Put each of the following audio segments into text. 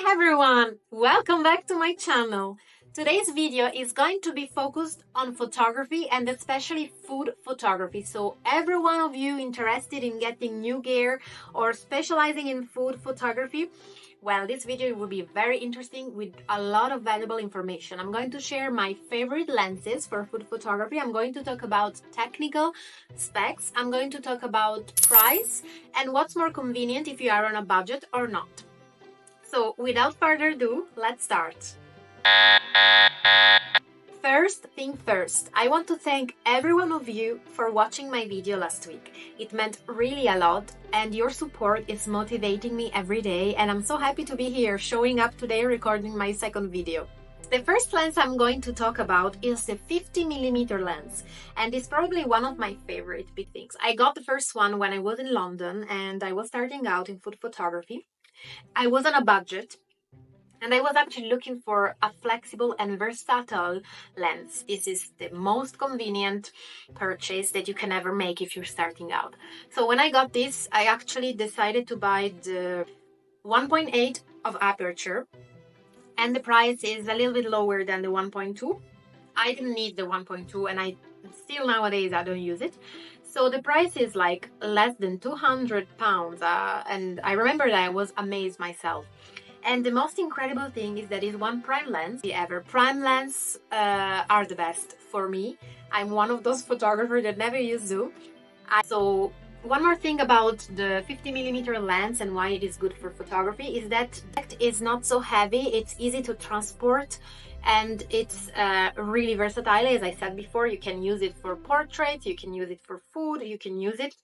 Hi everyone! Welcome back to my channel. Today's video is going to be focused on photography and especially food photography. So every one of you interested in getting new gear or specializing in food photography, well, this video will be very interesting with a lot of valuable information. I'm going to share my favorite lenses for food photography. I'm going to talk about technical specs. I'm going to talk about price and what's more convenient if you are on a budget or not. So without further ado, let's start. First thing first, I want to thank every one of you for watching my video last week. It meant really a lot and your support is motivating me every day, and I'm so happy to be here showing up today recording my second video. The first lens I'm going to talk about is the 50mm lens, and it's probably one of my favorite big things. I got the first one when I was in London and I was starting out in food photography. I was on a budget and I was actually looking for a flexible and versatile lens. This is the most convenient purchase that you can ever make if you're starting out. So when I got this, I actually decided to buy the 1.8 of aperture, and the price is a little bit lower than the 1.2. I didn't need the 1.2 and I still nowadays I don't use it. So the price is like less than £200, and I remember that I was amazed myself. And the most incredible thing is that it's one prime lens ever. Prime lenses are the best for me. I'm one of those photographers that never use zoom. So one more thing about the 50mm lens and why it is good for photography is that it is not so heavy, it's easy to transport, and it's really versatile. As I said before, you can use it for portraits, you can use it for food, you can use it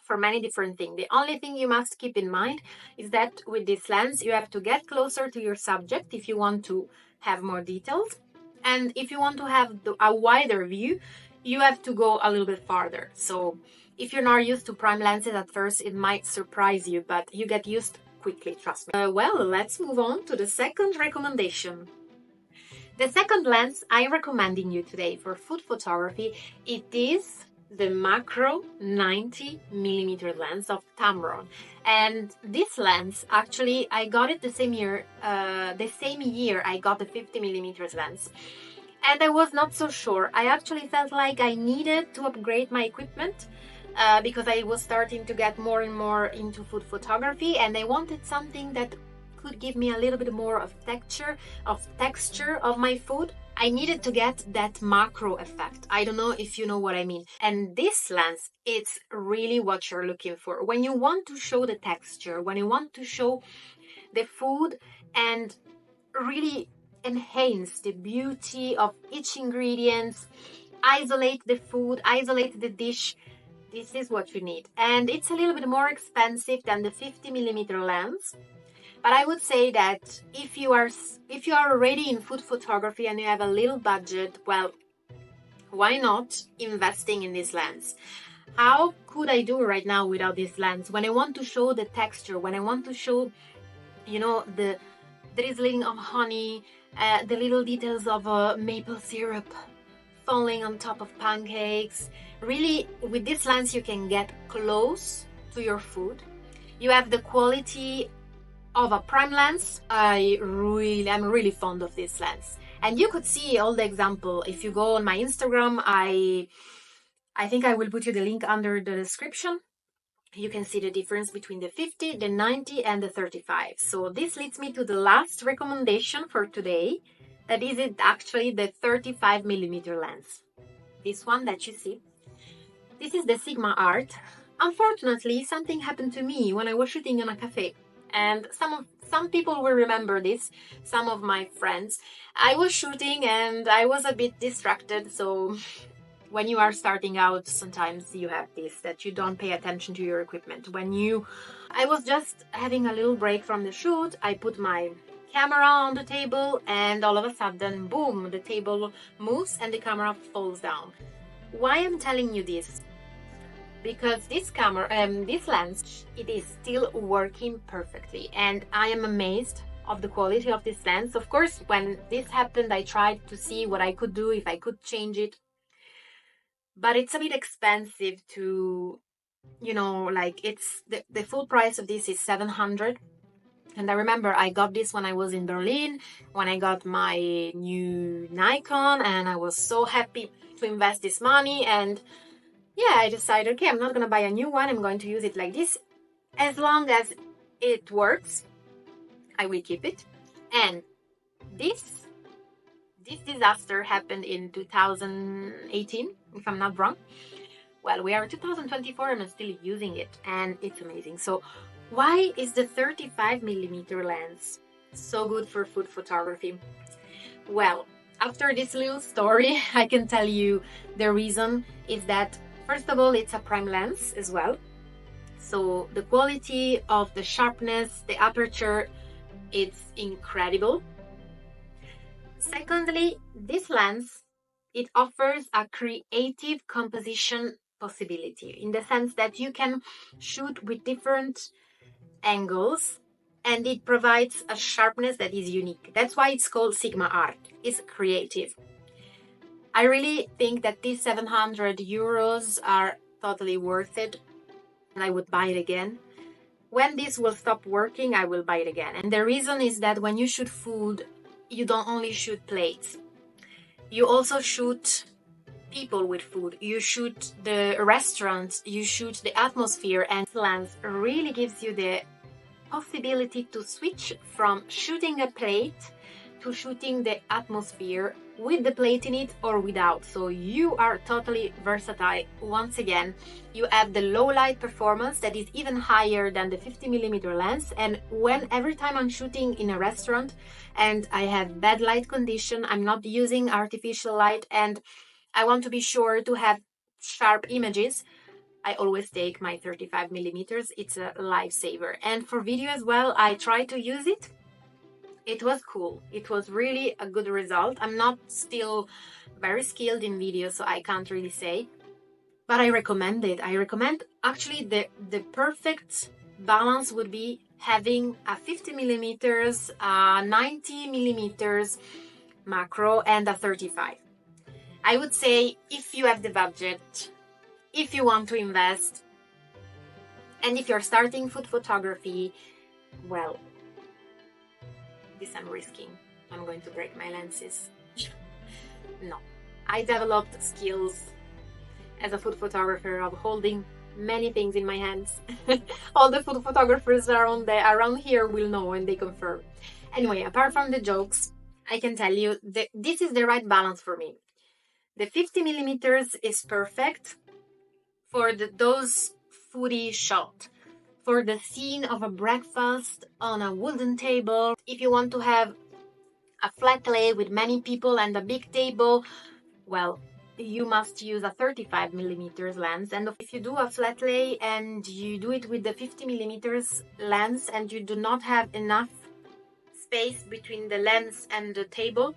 for many different things. The only thing you must keep in mind is that with this lens you have to get closer to your subject if you want to have more details, and if you want to have a wider view you have to go a little bit farther. So if you're not used to prime lenses at first, it might surprise you, but you get used quickly, trust me. Well, let's move on to the second recommendation. The second lens I'm recommending you today for food photography, it is the macro 90mm lens of Tamron. And this lens, actually, I got it the same year I got the 50mm lens. And I was not so sure. I actually felt like I needed to upgrade my equipment because I was starting to get more and more into food photography, and I wanted something that could give me a little bit more of texture of my food. I needed to get that macro effect. I don't know if you know what I mean. And this lens, it's really what you're looking for. When you want to show the texture, when you want to show the food and really enhance the beauty of each ingredient, isolate the food, isolate the dish, this is what you need. And it's a little bit more expensive than the 50mm lens. But I would say that if you are already in food photography and you have a little budget, well, why not investing in this lens? How could I do right now without this lens? When I want to show the texture, when I want to show, the drizzling of honey, the little details of maple syrup falling on top of pancakes. Really, with this lens you can get close to your food. You have the quality of a prime lens. I'm really fond of this lens, and you could see all the example if you go on my Instagram. I think I will put you the link under the description. You can see the difference between the 50, the 90 and the 35. So this leads me to the last recommendation for today. That is actually the 35mm lens. This one that you see. This is the Sigma Art. Unfortunately, something happened to me when I was shooting in a cafe. And some people will remember this, some of my friends. I was shooting and I was a bit distracted, so when you are starting out, sometimes you have this, that you don't pay attention to your equipment. I was just having a little break from the shoot, I put my camera on the table and all of a sudden, boom, the table moves and the camera falls down. Why I'm telling you this? Because this lens, it is still working perfectly, and I am amazed of the quality of this lens. Of course, when this happened, I tried to see what I could do, if I could change it. But it's a bit expensive to, like it's the full price of this is 700. And I remember I got this when I was in Berlin, when I got my new Nikon, and I was so happy to invest this money. And yeah, I decided, okay, I'm not going to buy a new one. I'm going to use it like this. As long as it works, I will keep it. And this disaster happened in 2018, if I'm not wrong. Well, we are 2024 and I'm still using it, and it's amazing. So why is the 35mm lens so good for food photography? Well, after this little story, I can tell you the reason is that, first of all, it's a prime lens as well. So the quality of the sharpness, the aperture, it's incredible. Secondly, this lens, it offers a creative composition possibility in the sense that you can shoot with different angles and it provides a sharpness that is unique. That's why it's called Sigma art. It's creative. I really think that these 700 euros are totally worth it, and I would buy it again. When this will stop working, I will buy it again. And the reason is that when you shoot food, you don't only shoot plates. You also shoot people with food. You shoot the restaurant, you shoot the atmosphere, and lens really gives you the possibility to switch from shooting a plate to shooting the atmosphere with the plate in it or without. So you are totally versatile. Once again, you have the low light performance that is even higher than the 50mm lens. And every time I'm shooting in a restaurant and I have bad light condition, I'm not using artificial light and I want to be sure to have sharp images, I always take my 35mm. It's a lifesaver. And for video as well, I try to use it. It was cool. It was really a good result. I'm not still very skilled in video, so I can't really say. But I recommend it. I recommend actually the perfect balance would be having a 50mm, 90mm macro and a 35. I would say if you have the budget, if you want to invest, and if you're starting food photography, well, this I'm risking. I'm going to break my lenses. No, I developed skills as a food photographer of holding many things in my hands. All the food photographers around here will know and they confirm. Anyway, apart from the jokes, I can tell you that this is the right balance for me. The 50mm is perfect for those foodie shot, for the scene of a breakfast on a wooden table. If you want to have a flat lay with many people and a big table, well, you must use a 35mm lens. And if you do a flat lay and you do it with the 50mm lens and you do not have enough space between the lens and the table,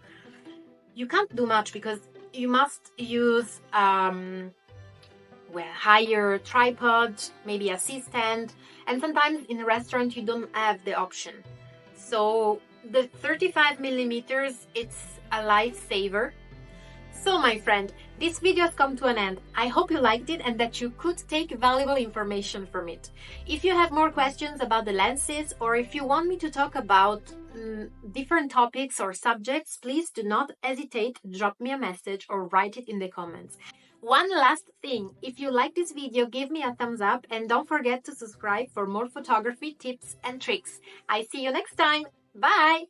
you can't do much because you must use higher tripod, maybe a C-stand, and sometimes in a restaurant you don't have the option. So the 35mm, it's a lifesaver. So my friend, this video has come to an end. I hope you liked it and that you could take valuable information from it. If you have more questions about the lenses or if you want me to talk about different topics or subjects, please do not hesitate to drop me a message or write it in the comments. One last thing, if you like this video, give me a thumbs up and don't forget to subscribe for more photography tips and tricks. I see you next time. Bye!